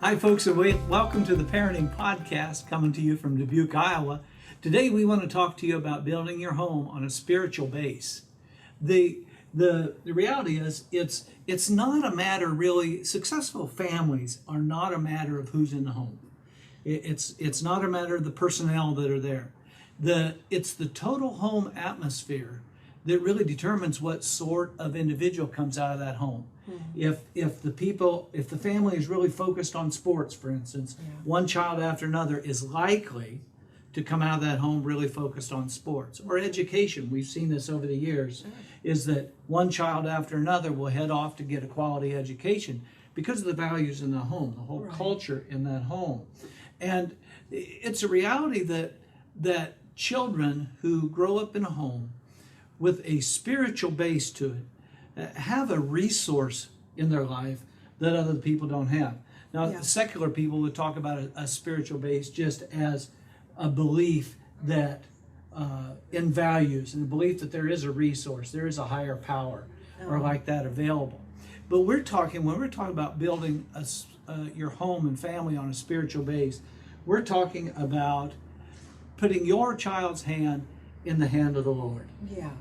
Hi, folks, and welcome to the Parenting Podcast coming to you from Dubuque, Iowa. Today, we want to talk to you about building your home on a spiritual base. The reality is, it's not a matter really. Successful families are not a matter of who's in the home. It's not a matter of the personnel that are there. It's the total home atmosphere that really determines what sort of individual comes out of that home. If the family is really focused on sports, for instance, one child after another is likely to come out of that home really focused on sports. Or education, we've seen this over the years, is that one child after another will head off to get a quality education because of the values in the home, the whole culture in that home. And it's a reality that children who grow up in a home with a spiritual base to it have a resource in their life that other people don't have. Now, secular people would talk about a spiritual base just as a belief that in values and the belief that there is a resource, there is a higher power or like that available. But when we're talking about building your home and family on a spiritual base, we're talking about putting your child's hand in the hand of the Lord,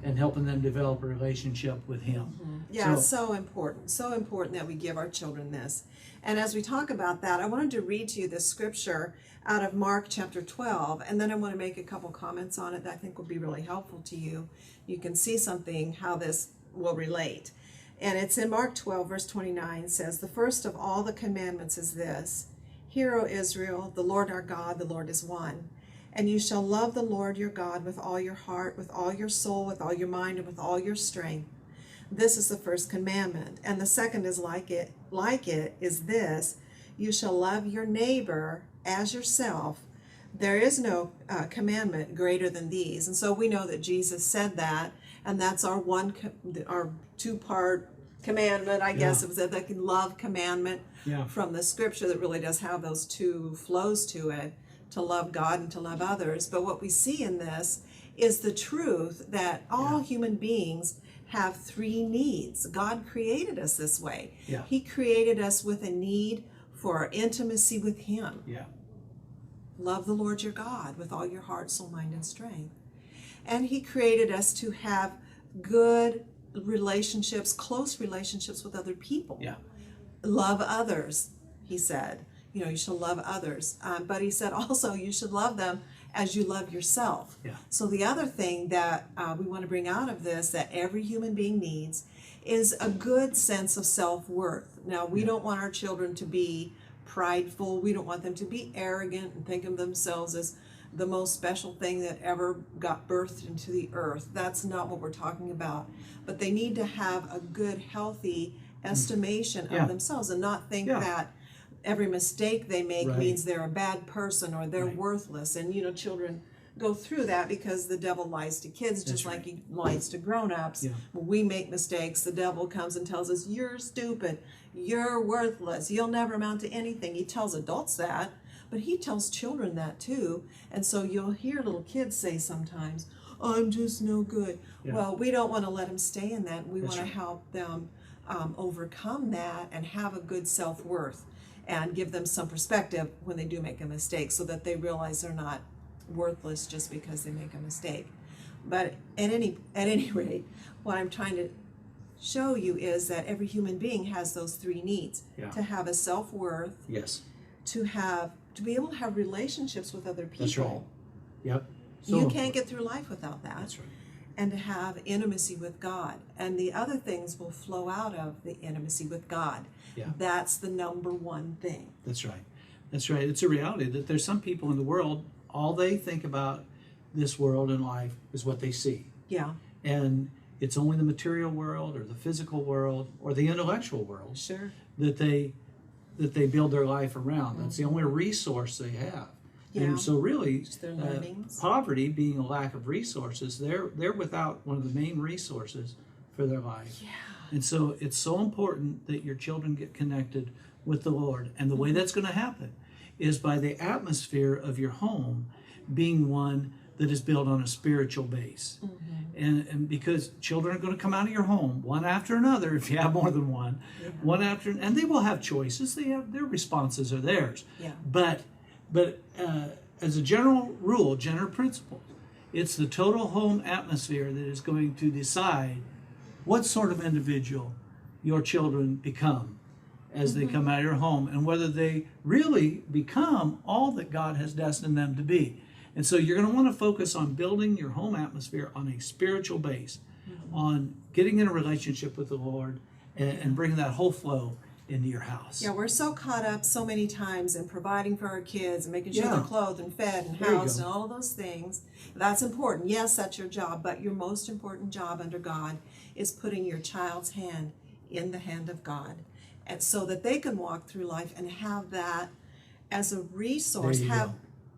and helping them develop a relationship with Him. So important that we give our children this. And as we talk about that, I wanted to read to you this scripture out of Mark chapter 12, and then I want to make a couple comments on it that I think will be really helpful to you. You can see something how this will relate. And it's in Mark 12, verse 29, says, "The first of all the commandments is this: Hear, O Israel, the Lord our God, the Lord is one. And you shall love the Lord your God with all your heart, with all your soul, with all your mind, and with all your strength. This is the first commandment. And the second is like it is this: you shall love your neighbor as yourself. There is no commandment greater than these." And so we know that Jesus said that, and that's our two-part commandment, I guess. It was that love commandment from the scripture that really does have those two flows to it, to love God and to love others. But what we see in this is the truth that all human beings have three needs. God created us this way. He created us with a need for intimacy with Him. Love the Lord your God with all your heart, soul, mind, and strength. And He created us to have good relationships, close relationships with other people. Love others, He said. You shall love others. But He said also you should love them as you love yourself. So the other thing that we want to bring out of this that every human being needs is a good sense of self-worth. Now, we don't want our children to be prideful. We don't want them to be arrogant and think of themselves as the most special thing that ever got birthed into the earth. That's not what we're talking about. But they need to have a good, healthy estimation of themselves and not think that every mistake they make means they're a bad person or they're worthless. And children go through that because the devil lies to kids just like he lies to grown-ups. When we make mistakes, the devil comes and tells us, "You're stupid, you're worthless, you'll never amount to anything." He tells adults that, but he tells children that too. And so you'll hear little kids say sometimes, "I'm just no good." Well, we don't want to let them stay in that. We want to help them overcome that and have a good self-worth, and give them some perspective when they do make a mistake so that they realize they're not worthless just because they make a mistake. But at any rate, what I'm trying to show you is that every human being has those three needs: to have a self-worth, to be able to have relationships with other people. You can't get through life without that. And to have intimacy with God. And the other things will flow out of the intimacy with God. That's the number one thing. That's right. It's a reality that there's some people in the world, all they think about this world and life is what they see. And it's only the material world or the physical world or the intellectual world that they build their life around. That's the only resource they have. And so really, poverty being a lack of resources, they're without one of the main resources for their life. And so it's so important that your children get connected with the Lord. And the way that's going to happen is by the atmosphere of your home being one that is built on a spiritual base. And because children are going to come out of your home one after another, if you have more than one, one after, and they will have choices. They have their responses are theirs. Yeah. But as a general rule, general principle, it's the total home atmosphere that is going to decide what sort of individual your children become as they come out of your home, and whether they really become all that God has destined them to be. And so you're going to want to focus on building your home atmosphere on a spiritual base, on getting in a relationship with the Lord, and bringing that whole flow into your house. Yeah, we're so caught up so many times in providing for our kids and making sure Yeah. they're clothed and fed and There you housed go. and all of those things. That's important. Yes, that's your job, but your most important job under God is putting your child's hand in the hand of God, and so that they can walk through life and have that as a resource, There you have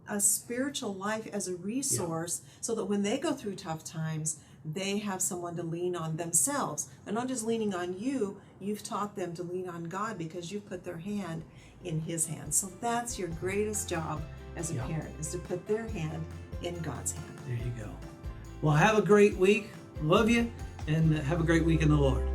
go. a spiritual life as a resource, so that when they go through tough times, they have someone to lean on themselves. They're not just leaning on you, you've taught them to lean on God because you've put their hand in His hand. So that's your greatest job as a Yeah. parent, is to put their hand in God's hand. There you go. Well, have a great week. Love you, and have a great week in the Lord.